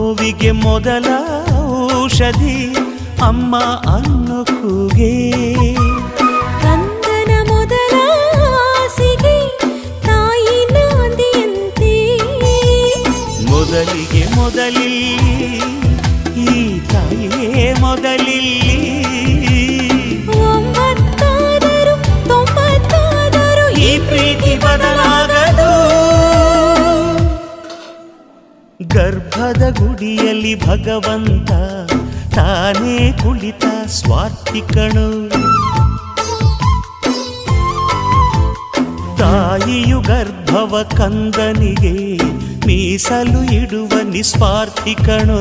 ನೋವಿಗೆ ಮೊದಲ ಔಷಧಿ ಅಮ್ಮ ಅನ್ನೋ ಕೂಗೆ. ಕಂದನ ಮೊದಲ ಆಸೆಗೆ ತಾಯಿ ನಾಂದಿಯಂತೆ. ಮೊದಲಿಗೆ ಮೊದಲಿಲ್ಲಿ ಈ ತಾಯಿಯೇ ಮೊದಲಿಲ್ಲಿ. 90 90 ಈ ಪ್ರೀತಿ ಬದಲಾಗದು. ಗರ್ಭದ ಗುಡಿಯಲ್ಲಿ ಭಗವಂತ ತಾನೇ ಕುಳಿತ ಸ್ವಾರ್ಥಿ ಕಣು. ತಾಯಿಯು ಗರ್ಭವ ಕಂದನಿಗೆ ಮೀಸಲು ಇಡುವ ನಿಸ್ವಾರ್ಥಿ ಕಣು.